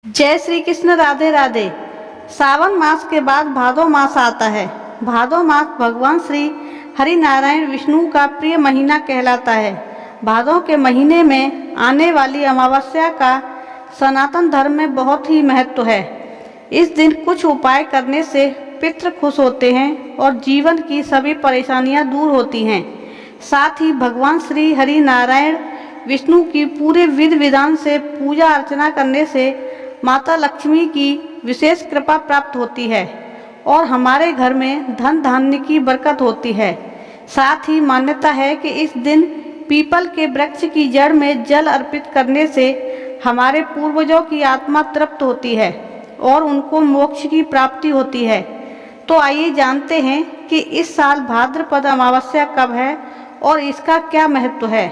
जय श्री कृष्ण। राधे राधे। सावन मास के बाद भादो मास आता है। भादो मास भगवान श्री हरि नारायण विष्णु का प्रिय महीना कहलाता है। भादो के महीने में आने वाली अमावस्या का सनातन धर्म में बहुत ही महत्व है। इस दिन कुछ उपाय करने से पितृ खुश होते हैं और जीवन की सभी परेशानियां दूर होती हैं। साथ ही भगवान श्री हरि नारायण विष्णु की पूरे विधि विधान से पूजा अर्चना करने से माता लक्ष्मी की विशेष कृपा प्राप्त होती है और हमारे घर में धन धान्य की बरकत होती है। साथ ही मान्यता है कि इस दिन पीपल के वृक्ष की जड़ में जल अर्पित करने से हमारे पूर्वजों की आत्मा तृप्त होती है और उनको मोक्ष की प्राप्ति होती है। तो आइए जानते हैं कि इस साल भाद्रपद अमावस्या कब है और इसका क्या महत्व है।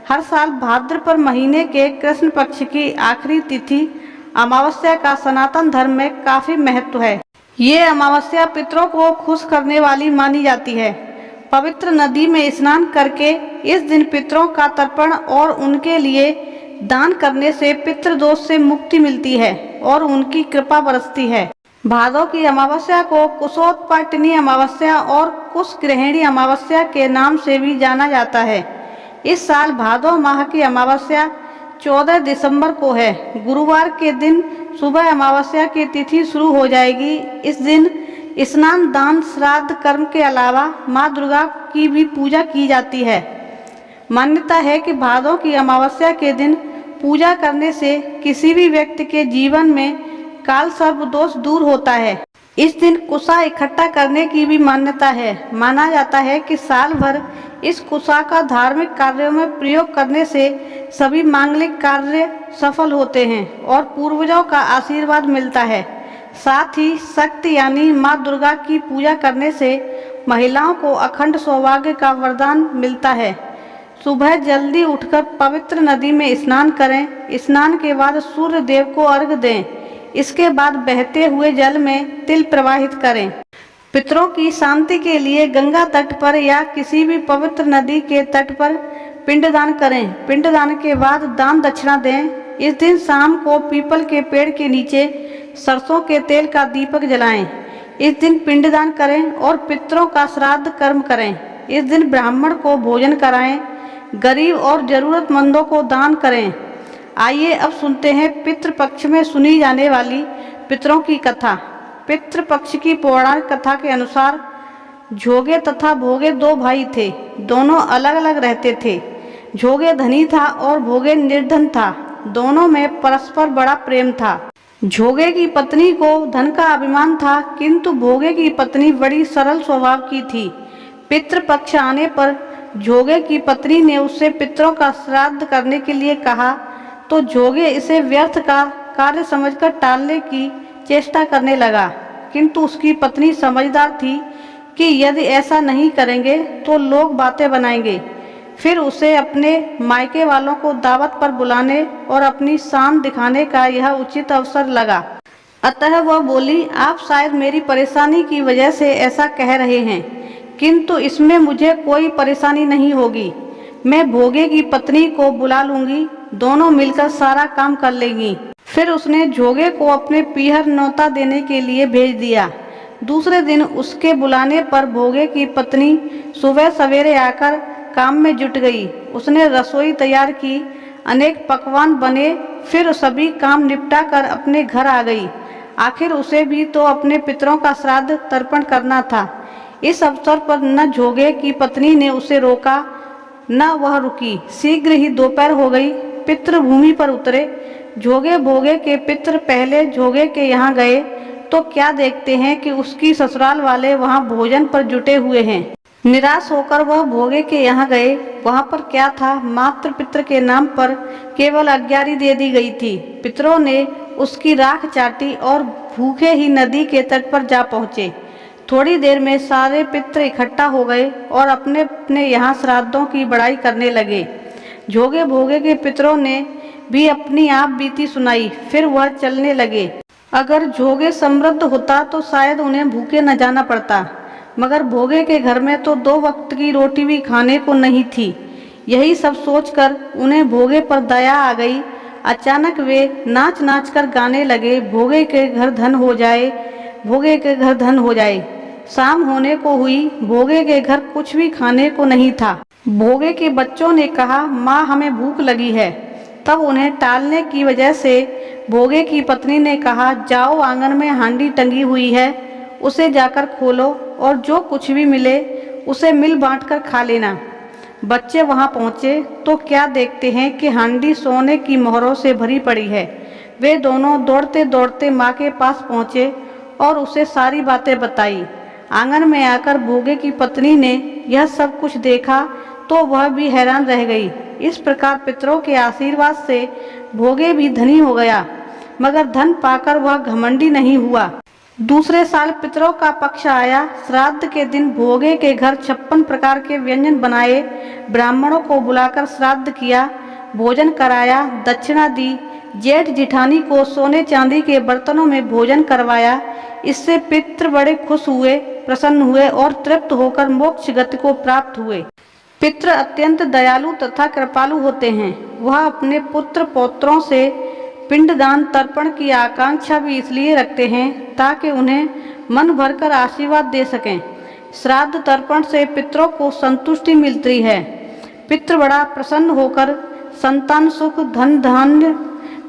हर साल भाद्रपद महीने के कृष्ण पक्ष की आखिरी तिथि अमावस्या का सनातन धर्म में काफी महत्व है। ये अमावस्या पितरों को खुश करने वाली मानी जाती है। पवित्र नदी में स्नान करके इस दिन पितरों का तर्पण और उनके लिए दान करने से पितृदोष से मुक्ति मिलती है और उनकी कृपा बरसती है। भादो की अमावस्या को कुशोत्पाटिनी अमावस्या और कुशग्रहणी अमावस्या के नाम से भी जाना जाता है। इस साल भादो माह की अमावस्या 14 दिसंबर को है। गुरुवार के दिन सुबह अमावस्या की तिथि शुरू हो जाएगी। इस दिन स्नान, दान, श्राद्ध कर्म के अलावा माँ दुर्गा की भी पूजा की जाती है। मान्यता है कि भादों की अमावस्या के दिन पूजा करने से किसी भी व्यक्ति के जीवन में काल सर्प दोष दूर होता है। इस दिन कुशा इकट्ठा करने की भी मान्यता है। माना जाता है कि साल भर इस कुशा का धार्मिक कार्यों में प्रयोग करने से सभी मांगलिक कार्य सफल होते हैं और पूर्वजों का आशीर्वाद मिलता है। साथ ही शक्ति यानी माँ दुर्गा की पूजा करने से महिलाओं को अखंड सौभाग्य का वरदान मिलता है। सुबह जल्दी उठकर पवित्र नदी में स्नान करें। स्नान के बाद सूर्य देव को अर्घ्य दें। इसके बाद बहते हुए जल में तिल प्रवाहित करें। पितरों की शांति के लिए गंगा तट पर या किसी भी पवित्र नदी के तट पर पिंडदान करें। पिंडदान के बाद दान दक्षिणा दें। इस दिन शाम को पीपल के पेड़ के नीचे सरसों के तेल का दीपक जलाएं। इस दिन पिंडदान करें और पितरों का श्राद्ध कर्म करें। इस दिन ब्राह्मण को भोजन कराएं। गरीब और जरूरतमंदों को दान करें। आइए अब सुनते हैं पितृपक्ष में सुनी जाने वाली पितरों की कथा। पितृपक्ष की पौराणिक कथा के अनुसार जोगे तथा भोगे दो भाई थे। दोनों अलग अलग रहते थे। जोगे धनी था और भोगे निर्धन था। दोनों में परस्पर बड़ा प्रेम था। जोगे की पत्नी को धन का अभिमान था, किंतु भोगे की पत्नी बड़ी सरल स्वभाव की थी। पितृपक्ष आने पर जोगे की पत्नी ने उससे पितरों का श्राद्ध करने के लिए कहा तो जोगे इसे व्यर्थ का कार्य समझकर टालने की चेष्टा करने लगा, किंतु उसकी पत्नी समझदार थी कि यदि ऐसा नहीं करेंगे तो लोग बातें बनाएंगे। फिर उसे अपने मायके वालों को दावत पर बुलाने और अपनी शान दिखाने का यह उचित अवसर लगा। अतः वह बोली, आप शायद मेरी परेशानी की वजह से ऐसा कह रहे हैं, किंतु इसमें मुझे कोई परेशानी नहीं होगी। मैं भोगे की पत्नी को बुला लूंगी, दोनों मिलकर सारा काम कर लेंगी। फिर उसने जोगे को अपने पीहर न्योता देने के लिए भेज दिया। दूसरे दिन उसके बुलाने पर भोगे की पत्नी सुबह सवेरे आकर काम में जुट गई। उसने रसोई तैयार की, अनेक पकवान बने, फिर सभी काम निपटा कर अपने घर आ गई। आखिर उसे भी तो अपने पितरों का श्राद्ध तर्पण करना था। इस अवसर पर न जोगे की पत्नी ने उसे रोका न वह रुकी। शीघ्र ही दोपहर हो गई। पितृ भूमि पर उतरे। जोगे भोगे के पितृ पहले जोगे के यहाँ गए तो क्या देखते हैं कि उसकी ससुराल वाले वहाँ भोजन पर जुटे हुए हैं। निराश होकर वह भोगे के यहाँ गए। वहाँ पर क्या था, मात्र पितृ के नाम पर केवल अग्यारी दे दी गई थी। पितरों ने उसकी राख चाटी और भूखे ही नदी के तट पर जा पहुँचे। थोड़ी देर में सारे पितृ इकट्ठा हो गए और अपने अपने यहाँ श्राद्धों की बड़ाई करने लगे। जोगे भोगे के पितरों ने भी अपनी आप बीती सुनाई। फिर वह चलने लगे। अगर जोगे समृद्ध होता तो शायद उन्हें भूखे न जाना पड़ता, मगर भोगे के घर में तो 2 वक्त की रोटी भी खाने को नहीं थी। यही सब सोचकर उन्हें भोगे पर दया आ गई। अचानक वे नाच नाच कर गाने लगे, भोगे के घर धन हो जाए, भोगे के घर धन हो जाए। शाम होने को हुई, भोगे के घर कुछ भी खाने को नहीं था। भोगे के बच्चों ने कहा, माँ हमें भूख लगी है। तब उन्हें टालने की वजह से भोगे की पत्नी ने कहा, जाओ आंगन में हांडी टंगी हुई है, उसे जाकर खोलो और जो कुछ भी मिले उसे मिल बांट कर खा लेना। बच्चे वहां पहुंचे तो क्या देखते हैं कि हांडी सोने की मोहरों से भरी पड़ी है। वे दोनों दौड़ते दौड़ते माँ के पास पहुंचे और उसे सारी बातें बताई। आंगन में आकर भोगे की पत्नी ने यह सब कुछ देखा तो वह भी हैरान रह गई। इस प्रकार पितरों के आशीर्वाद से भोगे भी धनी हो गया, मगर धन पाकर वह घमंडी नहीं हुआ। दूसरे साल पितरों का पक्ष आया। श्राद्ध के दिन भोगे के घर 56 प्रकार के व्यंजन बनाए, ब्राह्मणों को बुलाकर श्राद्ध किया, भोजन कराया, दक्षिणा दी। जेठ जिठानी को सोने चांदी के बर्तनों में भोजन करवाया। इससे पितृ बड़े खुश हुए, प्रसन्न हुए और तृप्त होकर मोक्ष गति को प्राप्त हुए। पितृ अत्यंत दयालु तथा कृपालु होते हैं। वह अपने पुत्र पौत्रों से पिंडदान तर्पण की आकांक्षा भी इसलिए रखते हैं ताकि उन्हें मन भरकर आशीर्वाद दे सकें। श्राद्ध तर्पण से पितरों को संतुष्टि मिलती है। पितृ बड़ा प्रसन्न होकर संतान सुख, धन धान्य,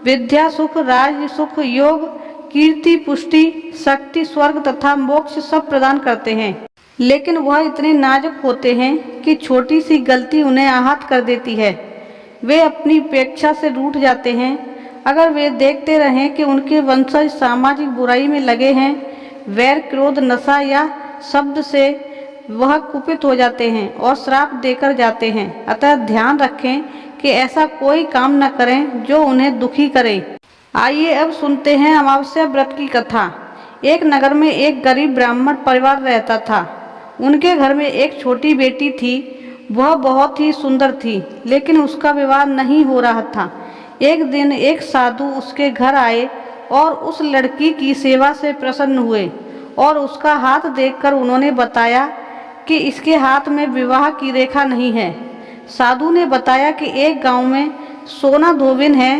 विद्या सुख, राज्य सुख, योग, कीर्ति, पुष्टि, शक्ति, स्वर्ग तथा मोक्ष सब प्रदान करते हैं। लेकिन वह इतने नाजुक होते हैं कि छोटी सी गलती उन्हें आहत कर देती है। वे अपनी उपेक्षा से रूठ जाते हैं। अगर वे देखते रहें कि उनके वंशज सामाजिक बुराई में लगे हैं, वैर, क्रोध, नशा या शब्द से वह कुपित हो जाते हैं और श्राप देकर जाते हैं। अतः ध्यान रखें कि ऐसा कोई काम न करें जो उन्हें दुखी करे। आइए अब सुनते हैं अमावस्या व्रत की कथा। एक नगर में एक गरीब ब्राह्मण परिवार रहता था। उनके घर में एक छोटी बेटी थी। वह बहुत ही सुंदर थी, लेकिन उसका विवाह नहीं हो रहा था। एक दिन एक साधु उसके घर आए और उस लड़की की सेवा से प्रसन्न हुए और उसका हाथ देखकर उन्होंने बताया कि इसके हाथ में विवाह की रेखा नहीं है। साधु ने बताया कि एक गांव में सोना धोबिन है।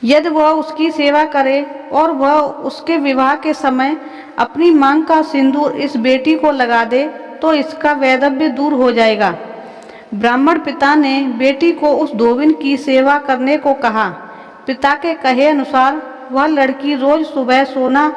यदि वह उसकी सेवा करे और वह उसके विवाह के समय अपनी मांग का सिंदूर इस बेटी को लगा दे तो इसका वैधव्य दूर हो जाएगा। ब्राह्मण पिता ने बेटी को उस धोबिन की सेवा करने को कहा। पिता के कहे अनुसार वह लड़की रोज सुबह सोना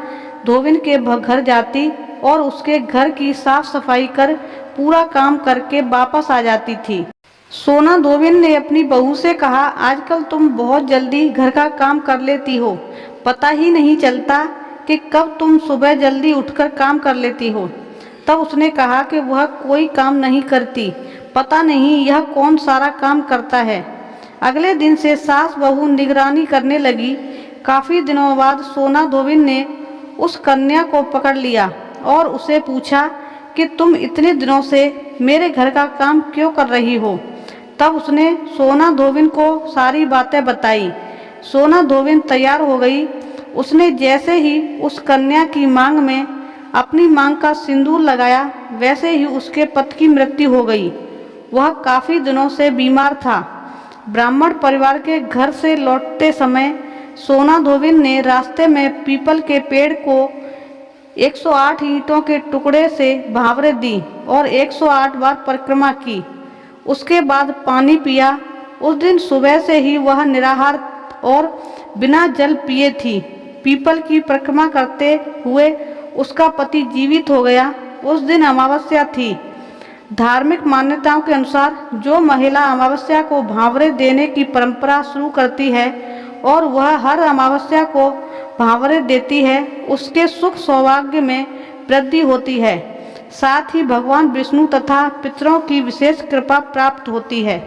धोबिन के घर जाती और उसके घर की साफ सफाई कर पूरा काम करके वापस आ जाती थी। सोना धोबिन ने अपनी बहू से कहा, आजकल तुम बहुत जल्दी घर का काम कर लेती हो, पता ही नहीं चलता कि कब तुम सुबह जल्दी उठकर काम कर लेती हो। तब उसने कहा कि वह कोई काम नहीं करती, पता नहीं यह कौन सारा काम करता है। अगले दिन से सास बहू निगरानी करने लगी। काफी दिनों बाद सोना धोबिन ने उस कन्या को पकड़ लिया और उसे पूछा कि तुम इतने दिनों से मेरे घर का काम क्यों कर रही हो। तब उसने सोना धोबिन को सारी बातें बताई। सोना धोबिन तैयार हो गई। उसने जैसे ही उस कन्या की मांग में अपनी मांग का सिंदूर लगाया, वैसे ही उसके पति की मृत्यु हो गई। वह काफी दिनों से बीमार था। ब्राह्मण परिवार के घर से लौटते समय सोना धोबिन ने रास्ते में पीपल के पेड़ को 108 ईंटों के टुकड़े से भावरे दी और 108 बार परिक्रमा की। उसके बाद पानी पिया। उस दिन सुबह से ही वह निराहार और बिना जल पिए थी। पीपल की परिक्रमा करते हुए उसका पति जीवित हो गया। उस दिन अमावस्या थी। धार्मिक मान्यताओं के अनुसार जो महिला अमावस्या को भांवरे देने की परंपरा शुरू करती है और वह हर अमावस्या को भांवरे देती है, उसके सुख सौभाग्य में वृद्धि होती है। साथ ही भगवान विष्णु तथा पितरों की विशेष कृपा प्राप्त होती है।